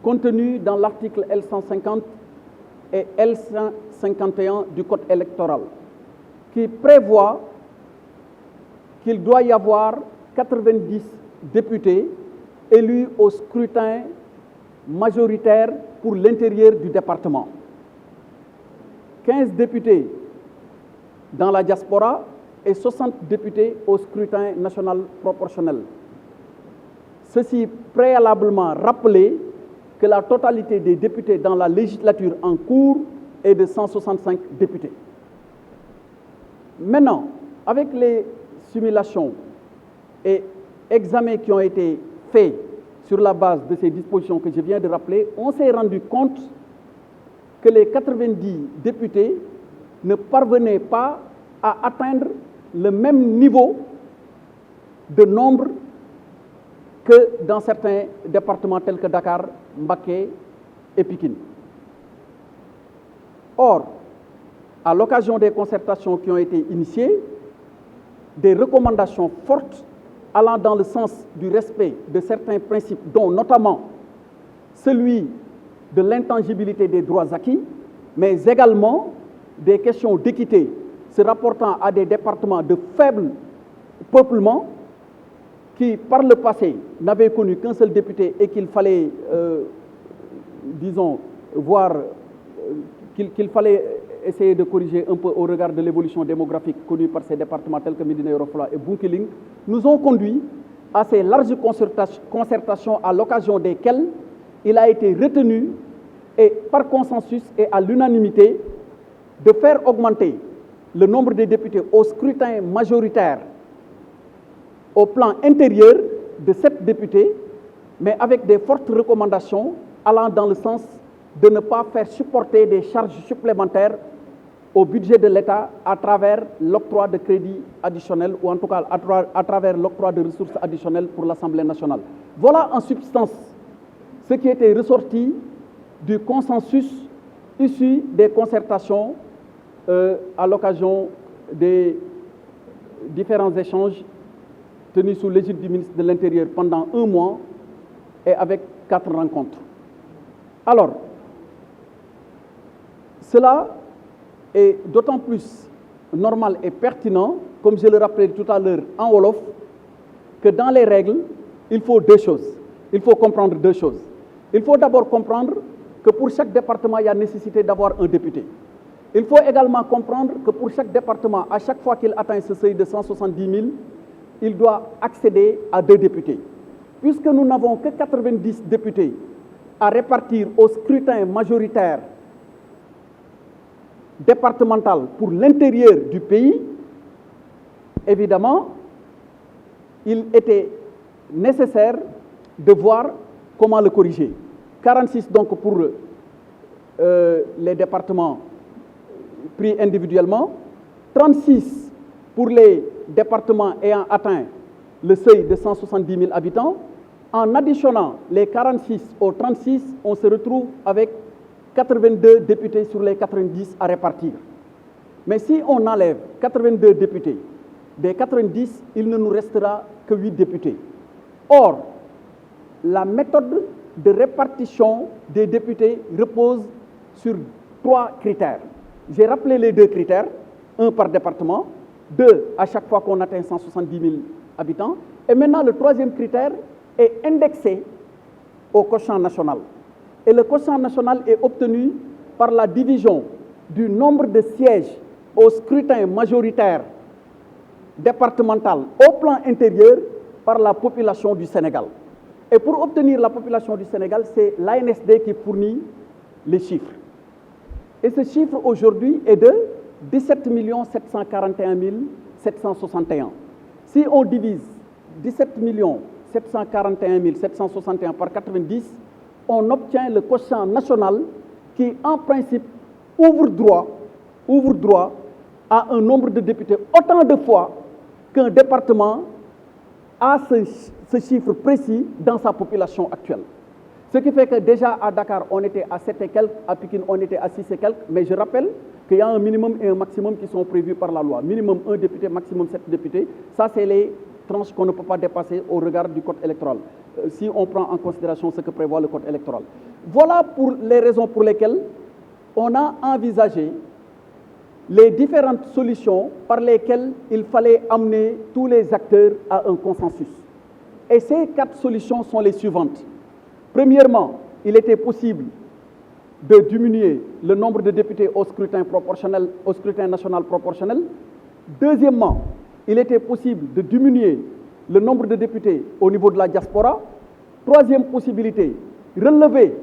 contenues dans l'article L150 et L151 du Code électoral, qui prévoit qu'il doit y avoir 90 députés élus au scrutin majoritaire pour l'intérieur du département, 15 députés dans la diaspora et 60 députés au scrutin national proportionnel. Ceci préalablement rappelé que la totalité des députés dans la législature en cours est de 165 députés. Maintenant, avec les simulations et examens qui ont été faits sur la base de ces dispositions que je viens de rappeler, on s'est rendu compte que les 90 députés ne parvenaient pas à atteindre le même niveau de nombre que dans certains départements tels que Dakar, Mbacké et Pikine. Or, à l'occasion des concertations qui ont été initiées, des recommandations fortes allant dans le sens du respect de certains principes, dont notamment celui de l'intangibilité des droits acquis, mais également des questions d'équité se rapportant à des départements de faible peuplement qui, par le passé, n'avaient connu qu'un seul député et qu'il fallait, qu'il fallait essayer de corriger un peu au regard de l'évolution démographique connue par ces départements tels que Médina Yoro Foulah et Bounkiling, nous ont conduit à ces larges concertations à l'occasion desquelles il a été retenu, et par consensus et à l'unanimité, de faire augmenter le nombre des députés au scrutin majoritaire au plan intérieur de 7 députés, mais avec des fortes recommandations allant dans le sens de ne pas faire supporter des charges supplémentaires au budget de l'État à travers l'octroi de crédits additionnels ou en tout cas à travers l'octroi de ressources additionnelles pour l'Assemblée nationale. Voilà en substance ce qui était ressorti du consensus issu des concertations à l'occasion des différents échanges tenus sous l'égide du ministre de l'Intérieur pendant 1 mois et avec 4 rencontres. Alors, cela est d'autant plus normal et pertinent, comme je le rappelais tout à l'heure en wolof, que dans les règles, il faut 2 choses. Il faut comprendre 2 choses. Il faut d'abord comprendre que pour chaque département, il y a nécessité d'avoir un député. Il faut également comprendre que pour chaque département, à chaque fois qu'il atteint ce seuil de 170 000, il doit accéder à 2 députés. Puisque nous n'avons que 90 députés à répartir au scrutin majoritaire départemental pour l'intérieur du pays, évidemment, il était nécessaire de voir comment le corriger. 46 donc pour les départements pris individuellement, 36 pour les départements ayant atteint le seuil de 170 000 habitants. En additionnant les 46 aux 36, on se retrouve avec 82 députés sur les 90 à répartir. Mais si on enlève 82 députés, des 90, il ne nous restera que 8 députés. Or, la méthode de répartition des députés repose sur 3 critères. J'ai rappelé les 2 critères, 1 par département, 2 à chaque fois qu'on atteint 170 000 habitants. Et maintenant, le 3e critère est indexé au quotient national. Et le quotient national est obtenu par la division du nombre de sièges au scrutin majoritaire départemental au plan intérieur par la population du Sénégal. Et pour obtenir la population du Sénégal, c'est l'ANSD qui fournit les chiffres. Et ce chiffre aujourd'hui est de 17 741 761. Si on divise 17 741 761 par 90, on obtient le quotient national qui, en principe, ouvre droit à un nombre de députés autant de fois qu'un département a ce chiffre précis dans sa population actuelle. Ce qui fait que déjà à Dakar, on était à 7 et quelques, à Pikine, on était à 6 et quelques, mais je rappelle qu'il y a un minimum et un maximum qui sont prévus par la loi. Minimum 1 député, maximum 7 députés. Ça, c'est les tranches qu'on ne peut pas dépasser au regard du code électoral, si on prend en considération ce que prévoit le code électoral. Voilà pour les raisons pour lesquelles on a envisagé les différentes solutions par lesquelles il fallait amener tous les acteurs à un consensus. Et ces 4 solutions sont les suivantes. Premièrement, il était possible de diminuer le nombre de députés au scrutin proportionnel, au scrutin national proportionnel. Deuxièmement, il était possible de diminuer le nombre de députés au niveau de la diaspora. Troisième possibilité, relever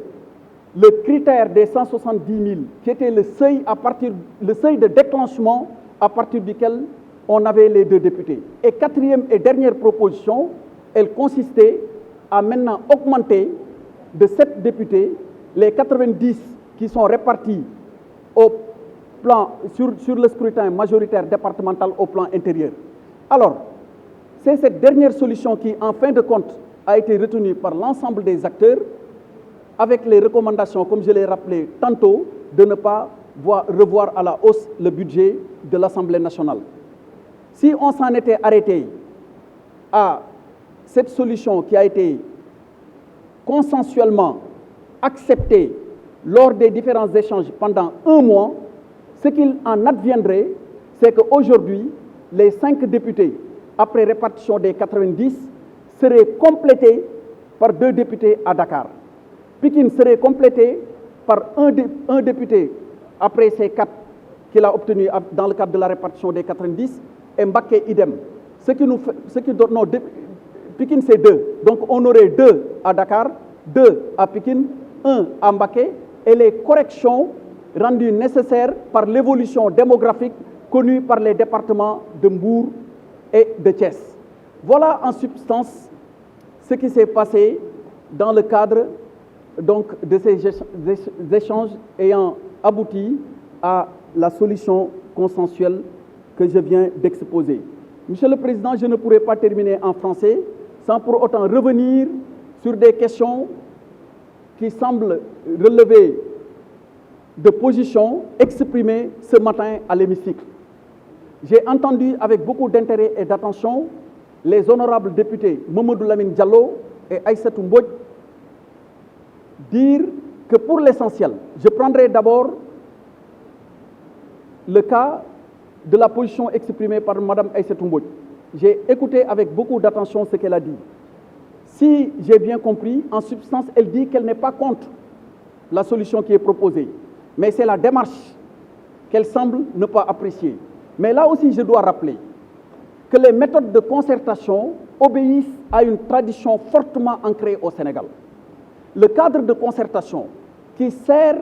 le critère des 170 000, qui était le seuil de déclenchement à partir duquel on avait les 2 députés. Et quatrième et dernière proposition, elle consistait à maintenant augmenter de 7 députés les 90 qui sont répartis au plan, sur le scrutin majoritaire départemental au plan intérieur. Alors, c'est cette dernière solution qui, en fin de compte, a été retenue par l'ensemble des acteurs, avec les recommandations, comme je l'ai rappelé tantôt, de ne pas revoir à la hausse le budget de l'Assemblée nationale. Si on s'en était arrêté à cette solution qui a été consensuellement acceptée lors des différents échanges pendant 1 mois, ce qu'il en adviendrait, c'est qu'aujourd'hui, les 5 députés, après répartition des 90, seraient complétés par 2 députés à Dakar. Pikine serait complété par un député après ces 4 qu'il a obtenus dans le cadre de la répartition des 90, et Mbacké idem. Pikine c'est 2, donc on aurait 2 à Dakar, 2 à Pikine, 1 à Mbacké, et les corrections rendues nécessaires par l'évolution démographique connue par les départements de Mbour et de Thiès. Voilà en substance ce qui s'est passé dans le cadre donc, de ces échanges ayant abouti à la solution consensuelle que je viens d'exposer. Monsieur le Président, je ne pourrais pas terminer en français sans pour autant revenir sur des questions qui semblent relever de positions exprimées ce matin à l'hémicycle. J'ai entendu avec beaucoup d'intérêt et d'attention les honorables députés Mamadou Lamine Diallo et Aïssatou Mbodj dire que pour l'essentiel, je prendrai d'abord le cas de la position exprimée par Mme Aïssatou Mbodj. J'ai écouté avec beaucoup d'attention ce qu'elle a dit. Si j'ai bien compris, en substance, elle dit qu'elle n'est pas contre la solution qui est proposée, mais c'est la démarche qu'elle semble ne pas apprécier. Mais là aussi, je dois rappeler que les méthodes de concertation obéissent à une tradition fortement ancrée au Sénégal. Le cadre de concertation qui sert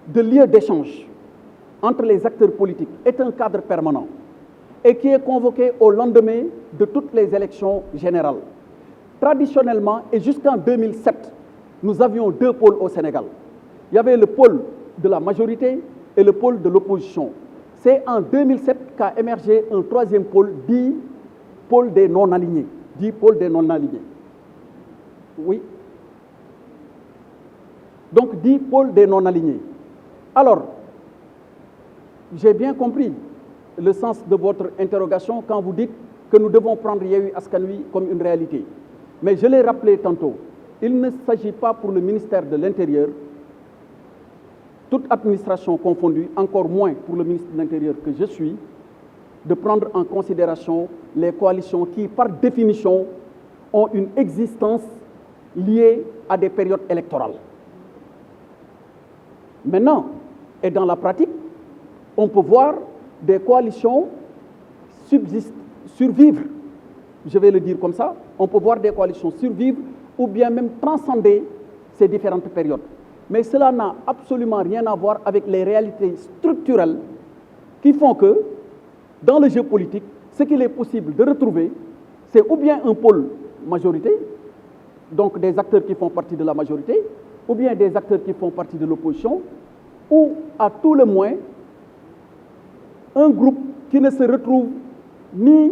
de lieu d'échange entre les acteurs politiques est un cadre permanent et qui est convoqué au lendemain de toutes les élections générales. Traditionnellement, et jusqu'en 2007, nous avions 2 pôles au Sénégal. Il y avait le pôle de la majorité et le pôle de l'opposition. C'est en 2007 qu'a émergé un 3e pôle, dit pôle des non-alignés. Dit pôle des non-alignés. Oui. Donc, dit pôle des non-alignés. Alors, j'ai bien compris le sens de votre interrogation quand vous dites que nous devons prendre Yewwi Askan Wi comme une réalité. Mais je l'ai rappelé tantôt, il ne s'agit pas pour le ministère de l'Intérieur, toute administration confondue, encore moins pour le ministre de l'Intérieur que je suis, de prendre en considération les coalitions qui, par définition, ont une existence liée à des périodes électorales. Maintenant, et dans la pratique, on peut voir des coalitions survivre, je vais le dire comme ça, on peut voir des coalitions survivre ou bien même transcender ces différentes périodes. Mais cela n'a absolument rien à voir avec les réalités structurelles qui font que, dans le jeu politique, ce qu'il est possible de retrouver, c'est ou bien un pôle majorité, donc des acteurs qui font partie de la majorité, ou bien des acteurs qui font partie de l'opposition, ou à tout le moins, un groupe qui ne se retrouve ni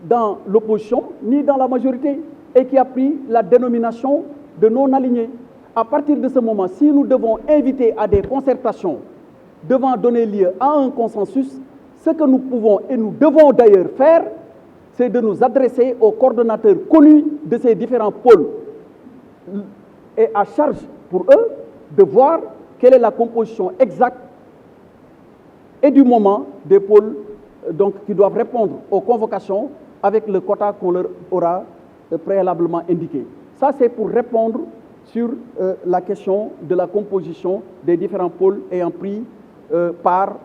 dans l'opposition, ni dans la majorité, et qui a pris la dénomination de non-alignés. À partir de ce moment, si nous devons inviter à des concertations devant donner lieu à un consensus, ce que nous pouvons et nous devons d'ailleurs faire, c'est de nous adresser aux coordonnateurs connus de ces différents pôles est à charge pour eux de voir quelle est la composition exacte et du moment des pôles donc, qui doivent répondre aux convocations avec le quota qu'on leur aura préalablement indiqué. Ça, c'est pour répondre sur la question de la composition des différents pôles ayant pris part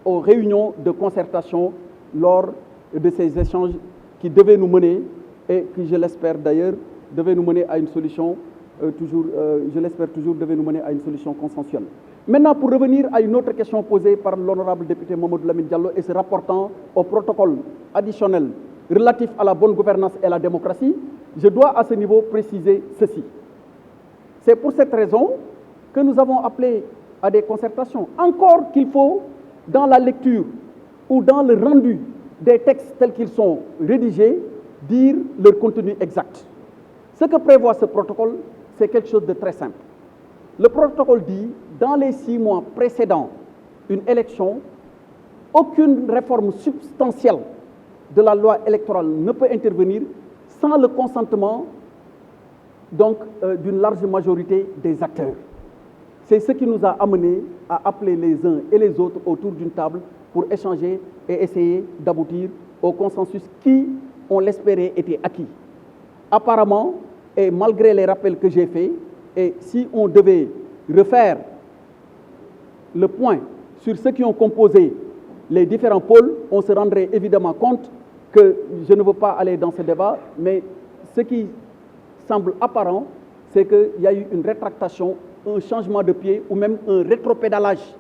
aux réunions de concertation lors de ces échanges qui devaient nous mener et qui, je l'espère d'ailleurs, devaient nous mener à une solution je l'espère toujours, devaient nous mener à une solution consensuelle. Maintenant, pour revenir à une autre question posée par l'honorable député Mamadou Lamine Diallo et se rapportant au protocole additionnel relatif à la bonne gouvernance et à la démocratie, je dois à ce niveau préciser ceci. C'est pour cette raison que nous avons appelé à des concertations. Encore qu'il faut, dans la lecture ou dans le rendu des textes tels qu'ils sont rédigés, dire leur contenu exact. Ce que prévoit ce protocole, c'est quelque chose de très simple. Le protocole dit, dans les 6 mois précédant une élection, aucune réforme substantielle de la loi électorale ne peut intervenir sans le consentement d'une large majorité des acteurs. C'est ce qui nous a amenés à appeler les uns et les autres autour d'une table pour échanger et essayer d'aboutir au consensus qui, on l'espérait, était acquis. Apparemment, et malgré les rappels que j'ai faits, et si on devait refaire le point sur ceux qui ont composé les différents pôles, on se rendrait évidemment compte que je ne veux pas aller dans ce débat, mais ce qui semble apparent, c'est qu'il y a eu une rétractation, un changement de pied ou même un rétropédalage